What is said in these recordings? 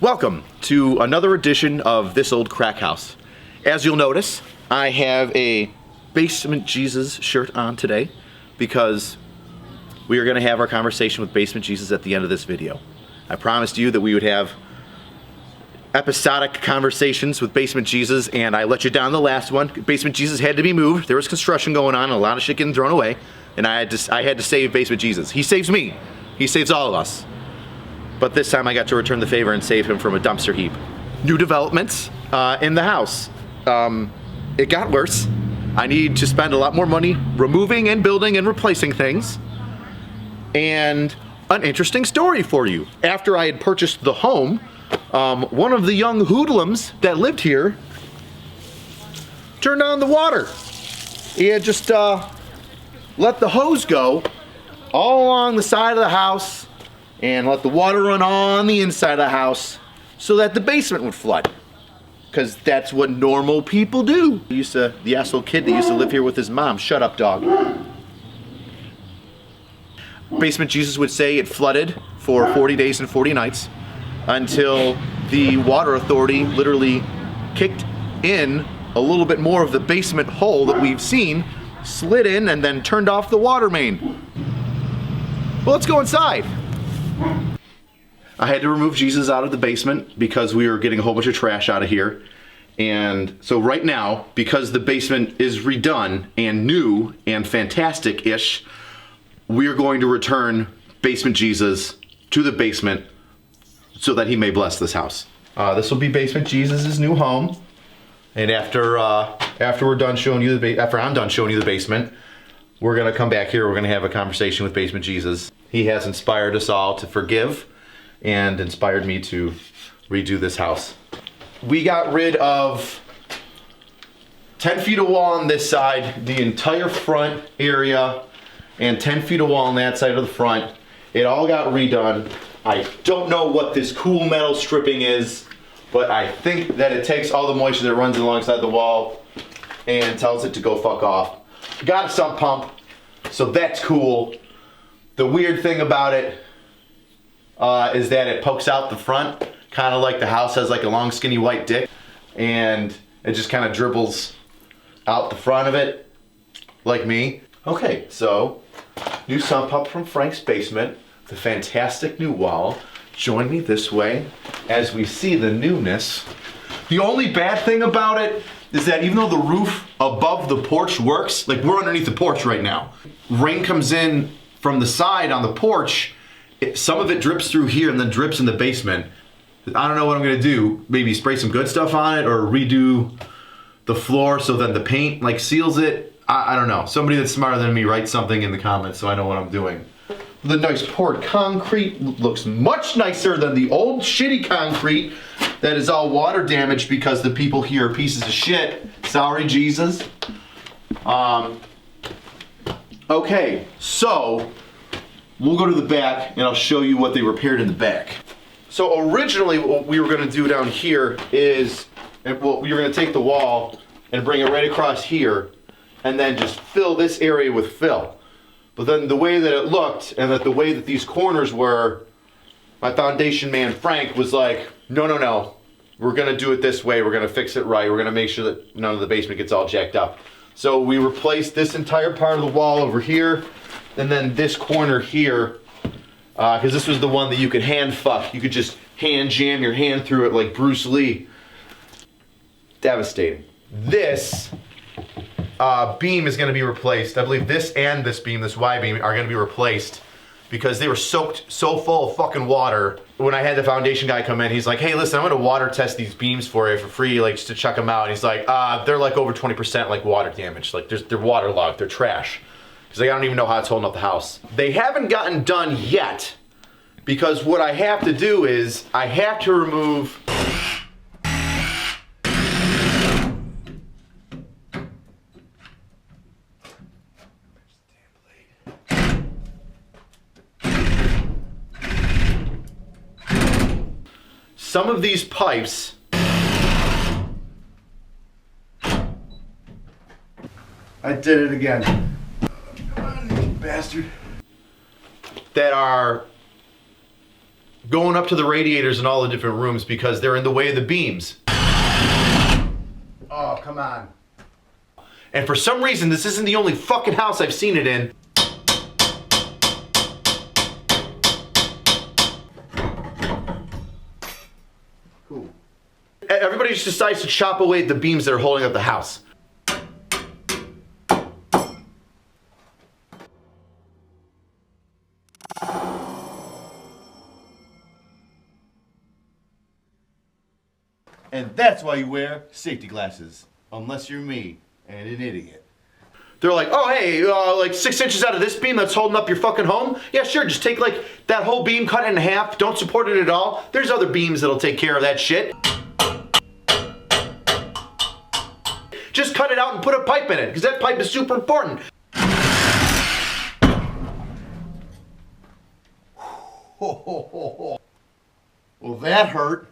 Welcome to another edition of This Old Crack House. As you'll notice, I have a Basement Jesus shirt on today because we are going to have our conversation with Basement Jesus at the end of this video. I promised you that we would have episodic conversations with Basement Jesus, and I let you down the last one. Basement Jesus had to be moved. There was construction going on and a lot of shit getting thrown away, and I had to save Basement Jesus. He saves me. He saves all of us. But this time I got to return the favor and save him from a dumpster heap. New developments in the house. It got worse. I need to spend a lot more money removing and building and replacing things. And an interesting story for you. After I had purchased the home, one of the young hoodlums that lived here turned on the water. He had just let the hose go all along the side of the house and let the water run on the inside of the house so that the basement would flood. Because that's what normal people do. The asshole kid that used to live here with his mom. Shut up, dog. Basement Jesus would say it flooded for 40 days and 40 nights until the water authority literally kicked in a little bit more of the basement hole that we've seen, slid in, and then turned off the water main. Well, let's go inside. I had to remove Jesus out of the basement because we were getting a whole bunch of trash out of here. And so right now, because the basement is redone and new and fantastic-ish, we're going to return Basement Jesus to the basement so that he may bless this house. This will be Basement Jesus' new home. And after we're done showing you after I'm done showing you the basement, we're gonna come back here. We're gonna have a conversation with Basement Jesus. He has inspired us all to forgive and inspired me to redo this house. We got rid of 10 feet of wall on this side, the entire front area, and 10 feet of wall on that side of the front. It all got redone. I don't know what this cool metal stripping is, but I think that it takes all the moisture that runs alongside the wall and tells it to go fuck off. Got a sump pump, so that's cool. The weird thing about it is that it pokes out the front, kind of like the house has like a long skinny white dick, and it just kind of dribbles out the front of it, like me. Okay, so new sump pump from Frank's basement, the fantastic new wall. Join me this way as we see the newness. The only bad thing about it is that even though the roof above the porch works, like we're underneath the porch right now, rain comes in from the side on the porch, some of it drips through here and then drips in the basement. I don't know what I'm gonna do. Maybe spray some good stuff on it or redo the floor so that the paint like seals it. I don't know. Somebody that's smarter than me write something in the comments so I know what I'm doing. The nice poured concrete looks much nicer than the old shitty concrete that is all water damaged because the people here are pieces of shit. Sorry, Jesus. Okay, so we'll go to the back and I'll show you what they repaired in the back. So originally what we were gonna do down here is, we were gonna take the wall and bring it right across here and then just fill this area with fill. But then the way that it looked and the way that these corners were, my foundation man Frank was like, no, we're gonna do it this way, we're gonna fix it right, we're gonna make sure that none of the basement gets all jacked up. So we replaced this entire part of the wall over here, and then this corner here, because this was the one that you could hand fuck. You could just hand jam your hand through it like Bruce Lee. Devastating. This beam is going to be replaced. I believe this and this beam, this Y beam, are going to be replaced because they were soaked so full of fucking water. When I had the foundation guy come in, he's like, hey, listen, I'm going to water test these beams for you for free, like just to check them out. And he's like, they're like over 20% like water damage. Like they're waterlogged, they're trash. He's like, I don't even know how it's holding up the house. They haven't gotten done yet because what I have to do is I have to remove some of these pipes. I did it again. Come on, you bastard. That are going up to the radiators in all the different rooms because they're in the way of the beams. Oh, come on. And for some reason, this isn't the only fucking house I've seen it in. Cool. Everybody just decides to chop away the beams that are holding up the house. And that's why you wear safety glasses. Unless you're me and an idiot. They're like, oh hey, like 6 inches out of this beam that's holding up your fucking home? Yeah, sure, just take like that whole beam, cut it in half, don't support it at all. There's other beams that'll take care of that shit. Just cut it out and put a pipe in it, because that pipe is super important. Well, that hurt.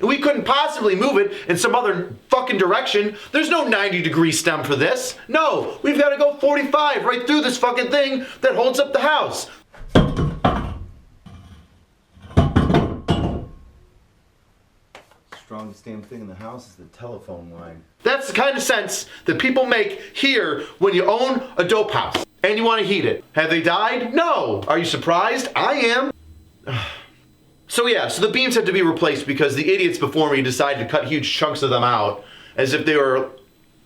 We couldn't possibly move it in some other fucking direction. There's no 90-degree stem for this. No, we've got to go 45 right through this fucking thing that holds up the house. Strongest damn thing in the house is the telephone line. That's the kind of sense that people make here when you own a dope house and you want to heat it. Have they died? No. Are you surprised? I am. So the beams had to be replaced because the idiots before me decided to cut huge chunks of them out as if they were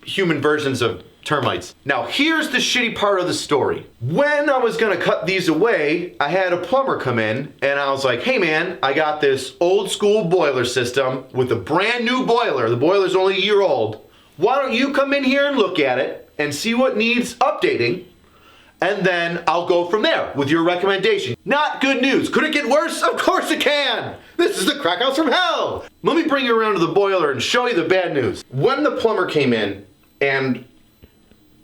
human versions of termites. Now here's the shitty part of the story. When I was gonna cut these away, I had a plumber come in and I was like, hey man, I got this old school boiler system with a brand new boiler. The boiler's only a year old. Why don't you come in here and look at it and see what needs updating? And then I'll go from there with your recommendation. Not good news. Could it get worse? Of course it can. This is the crack house from hell. Let me bring you around to the boiler and show you the bad news. When the plumber came in and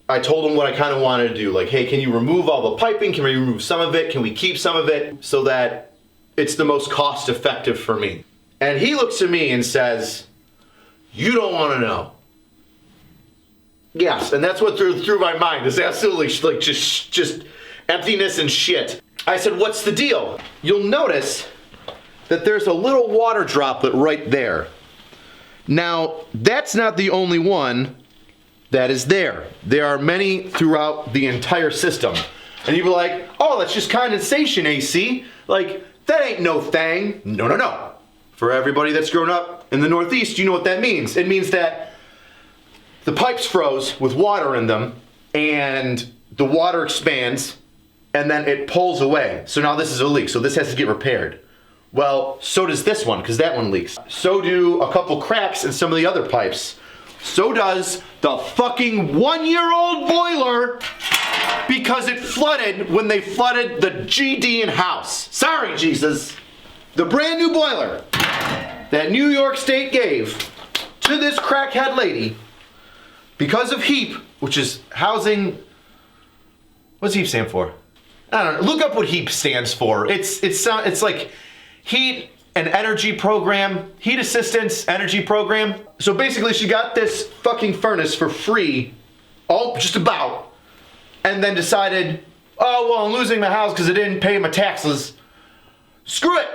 I told him what I kind of wanted to do, like, hey, can you remove all the piping? Can we remove some of it? Can we keep some of it so that it's the most cost effective for me? And he looks at me and says, you don't want to know. Yes, and that's what through my mind is absolutely like just emptiness and shit. I said, what's the deal? You'll notice that there's a little water droplet right there. Now, that's not the only one that is there. There are many throughout the entire system. And you'd be like, oh, that's just condensation, AC. Like, that ain't no thing. No. For everybody that's grown up in the Northeast, you know what that means. It means that the pipes froze with water in them, and the water expands, and then it pulls away. So now this is a leak, so this has to get repaired. Well, so does this one, because that one leaks. So do a couple cracks in some of the other pipes. So does the fucking 1-year-old boiler, because it flooded when they flooded the GD in house. Sorry, Jesus. The brand new boiler that New York State gave to this crackhead lady, because of HEAP, which is housing, what's HEAP stand for? I don't know. Look up what HEAP stands for. It's like heat and energy program, heat assistance energy program. So basically she got this fucking furnace for free, just about, and then decided, oh, well, I'm losing my house because I didn't pay my taxes. Screw it.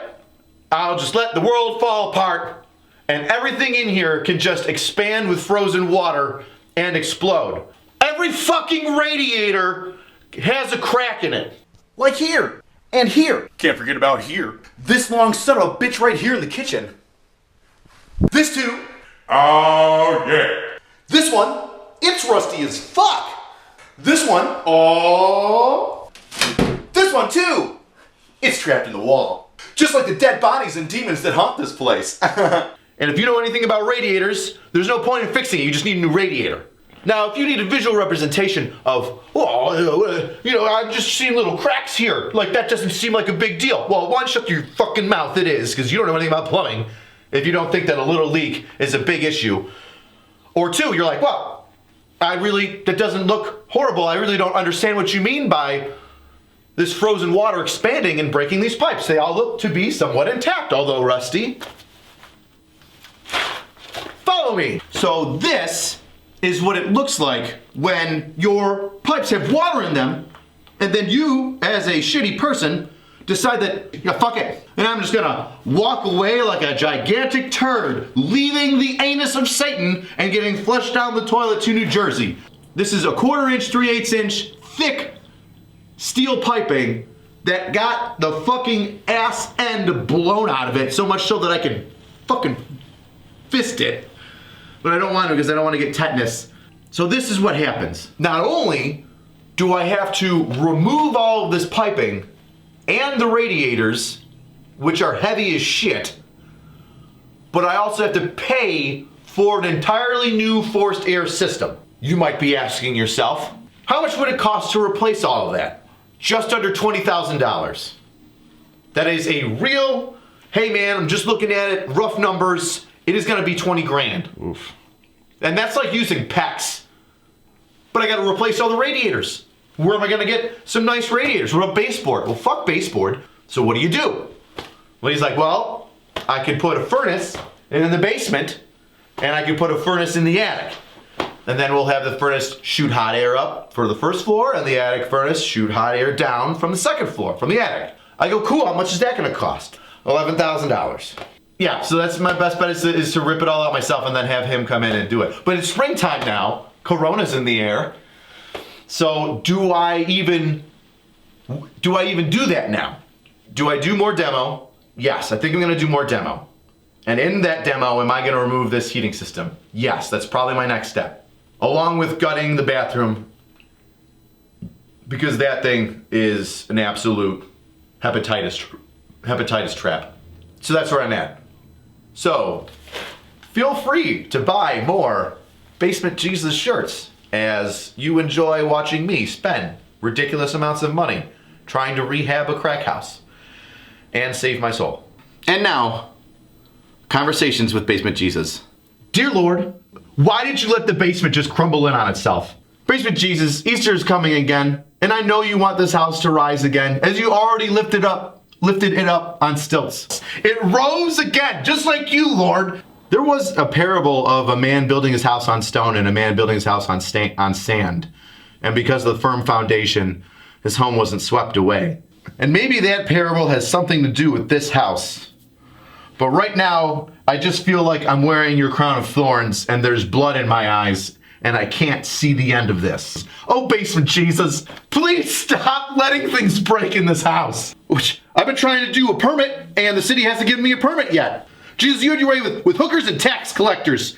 I'll just let the world fall apart and everything in here can just expand with frozen water and explode. Every fucking radiator has a crack in it. Like here. And here. Can't forget about here. This long son of a bitch right here in the kitchen. This too. Oh, yeah. This one, it's rusty as fuck. This one, oh. This one too. It's trapped in the wall. Just like the dead bodies and demons that haunt this place. And if you know anything about radiators, there's no point in fixing it, you just need a new radiator. Now, if you need a visual representation of, I'm just seeing little cracks here, like that doesn't seem like a big deal. Well, one, shut your fucking mouth, it is, because you don't know anything about plumbing if you don't think that a little leak is a big issue. Or two, you're like, well, that doesn't look horrible, I really don't understand what you mean by this frozen water expanding and breaking these pipes. They all look to be somewhat intact, although rusty. Follow me. So this is what it looks like when your pipes have water in them, and then you, as a shitty person, decide that, yeah, fuck it, and I'm just gonna walk away like a gigantic turd, leaving the anus of Satan and getting flushed down the toilet to New Jersey. This is a 1/4 inch, 3/8 inch thick steel piping that got the fucking ass end blown out of it, so much so that I could fucking fist it. But I don't want to because I don't want to get tetanus. So this is what happens. Not only do I have to remove all of this piping and the radiators, which are heavy as shit, but I also have to pay for an entirely new forced air system. You might be asking yourself, how much would it cost to replace all of that? Just under $20,000. That is a real, hey man, I'm just looking at it, rough numbers, it is gonna be 20 grand. Oof. And that's like using PEX. But I gotta replace all the radiators. Where am I gonna get some nice radiators? What about baseboard? Well, fuck baseboard. So what do? Well, he's like, well, I could put a furnace in the basement, and I could put a furnace in the attic. And then we'll have the furnace shoot hot air up for the first floor, and the attic furnace shoot hot air down from the second floor, from the attic. I go, cool, how much is that gonna cost? $11,000. Yeah, so that's my best bet is to rip it all out myself and then have him come in and do it. But it's springtime now, Corona's in the air. So do I even do that now? Do I do more demo? Yes, I think I'm gonna do more demo. And in that demo, am I gonna remove this heating system? Yes, that's probably my next step. Along with gutting the bathroom, because that thing is an absolute hepatitis trap. So that's where I'm at. So feel free to buy more Basement Jesus shirts as you enjoy watching me spend ridiculous amounts of money trying to rehab a crack house and save my soul. And now, conversations with Basement Jesus. Dear Lord, why did you let the basement just crumble in on itself? Basement Jesus, Easter is coming again, and I know you want this house to rise again, as you already lifted it up on stilts. It rose again, just like you, Lord. There was a parable of a man building his house on stone and a man building his house on sand. And because of the firm foundation, his home wasn't swept away. And maybe that parable has something to do with this house. But right now, I just feel like I'm wearing your crown of thorns and there's blood in my eyes and I can't see the end of this. Oh, Basement Jesus, please stop letting things break in this house. Which I've been trying to do a permit and the city hasn't given me a permit yet. Jesus, you had your way with hookers and tax collectors.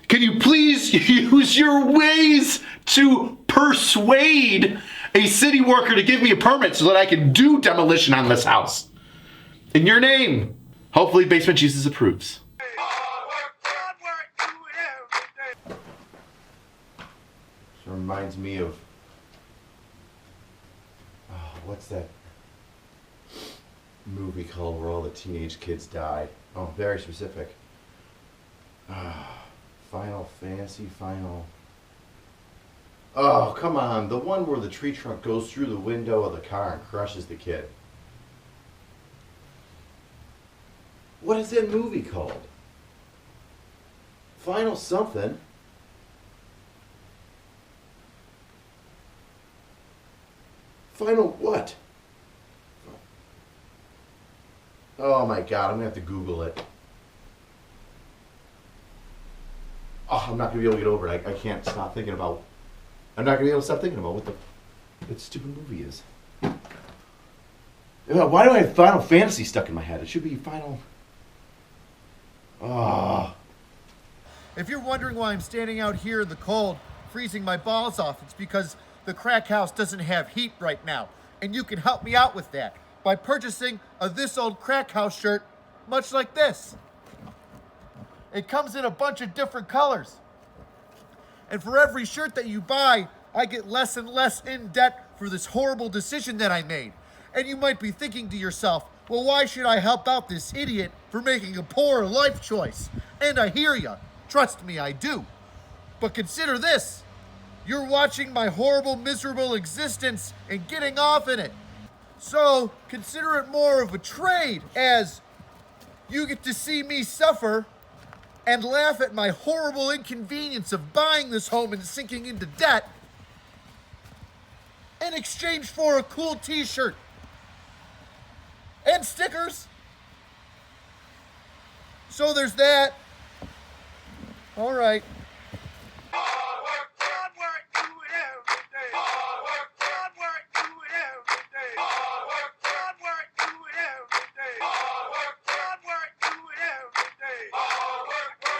Can you please use your ways to persuade a city worker to give me a permit so that I can do demolition on this house? In your name. Hopefully Basement Jesus approves. This reminds me of, what's that movie called where all the teenage kids die? Oh, very specific. Final Fantasy, Oh, come on. The one where the tree trunk goes through the window of the car and crushes the kid. What is that movie called? Final something. Final what? Oh my God, I'm gonna have to Google it. Oh, I'm not gonna be able to get over it. I can't stop thinking about. I'm not gonna be able to stop thinking about what the stupid movie is. Why do I have Final Fantasy stuck in my head? It should be Final. Ah. If you're wondering why I'm standing out here in the cold, freezing my balls off, it's because the crack house doesn't have heat right now. And you can help me out with that by purchasing a This Old Crack House shirt, much like this. It comes in a bunch of different colors. And for every shirt that you buy, I get less and less in debt for this horrible decision that I made. And you might be thinking to yourself, well, why should I help out this idiot for making a poor life choice? And I hear ya. Trust me, I do. But consider this. You're watching my horrible, miserable existence and getting off in it. So consider it more of a trade, as you get to see me suffer and laugh at my horrible inconvenience of buying this home and sinking into debt in exchange for a cool t-shirt and stickers. So there's that. All right.